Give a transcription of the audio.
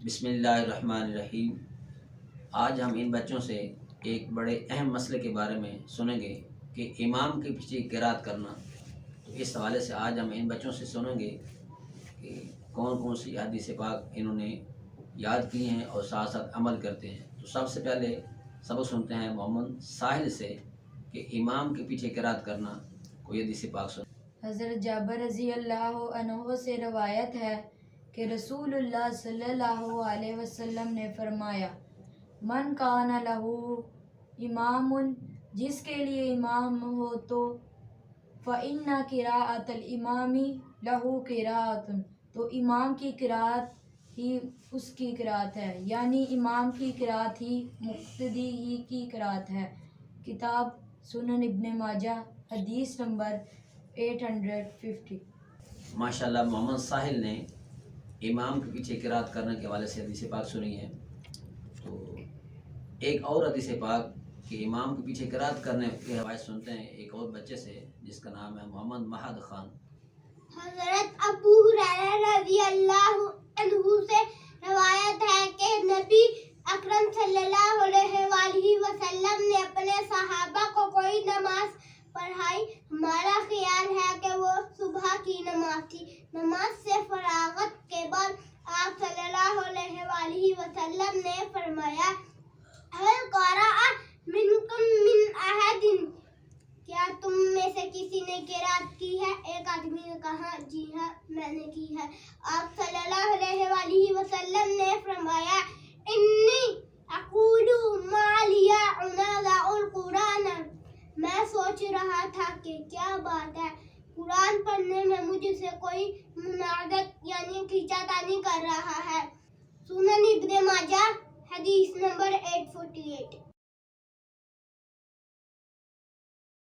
بسم اللہ الرحمن الرحیم۔ آج ہم ان بچوں سے ایک بڑے اہم مسئلے کے بارے میں سنیں گے کہ امام کے پیچھے قرات کرنا۔ تو اس حوالے سے آج ہم ان بچوں سے سنیں گے کہ کون کون سی حدیث پاک انہوں نے یاد کی ہیں اور ساتھ ساتھ عمل کرتے ہیں۔ تو سب سے پہلے سبق سنتے ہیں محمد ساحل سے کہ امام کے پیچھے قرات کرنا کوئی حدیث پاک سن۔ حضرت جابر رضی اللہ عنہ سے روایت ہے کہ رسول اللہ صلی اللہ علیہ وسلم نے فرمایا، من کان لہو امام، جس کے لیے امام ہو تو فإن قراءۃ الامام لہو قراءۃ، تو امام کی قراءت ہی اس کی قراءت ہے، یعنی امام کی قراءت ہی مقتدی ہی کی قراءت ہے۔ کتاب سنن ابن ماجہ، حدیث نمبر 850۔ ماشاءاللہ محمد ساحل نے امام کے پیچھے قرات کرنے کے حوالے سے حدیث پاک سنی ہے۔ تو ایک اور حدیث پاک کہ امام کے پیچھے قرات کرنے کے حوالے سنتے ہیں ایک اور بچے سے جس کا نام ہے محمد مہد خان۔ حضرت ابو ہریرہ رضی اللہ عنہ سے روایت ہے کہ نبی اکرم صلی اللہ علیہ وآلہ وسلم نے اپنے صحابہ کو کوئی نماز پڑھائی۔ ہمارا خیال ہے کہ وہ صبح کی نماز تھی۔ نماز سے فراغت کے بعد آپ صلی اللہ علیہ وآلہ وسلم نے فرمایا، هل قرأ منکم من احد، کیا تم میں سے کسی نے قرات کی ہے؟ ایک آدمی نے کہا، جی ہاں میں نے کی ہے۔ آپ صلی اللہ علیہ وآلہ وسلم نے فرمایا، انی اقول ما لی انازع القرآن، میں سوچ رہا تھا کہ کیا بات ہے، قرآن پڑھنے میں مجھ سے کوئی منازعت یعنی کھینچا تانی کر رہا ہے۔ سنن ابن ماجہ، حدیث نمبر 848۔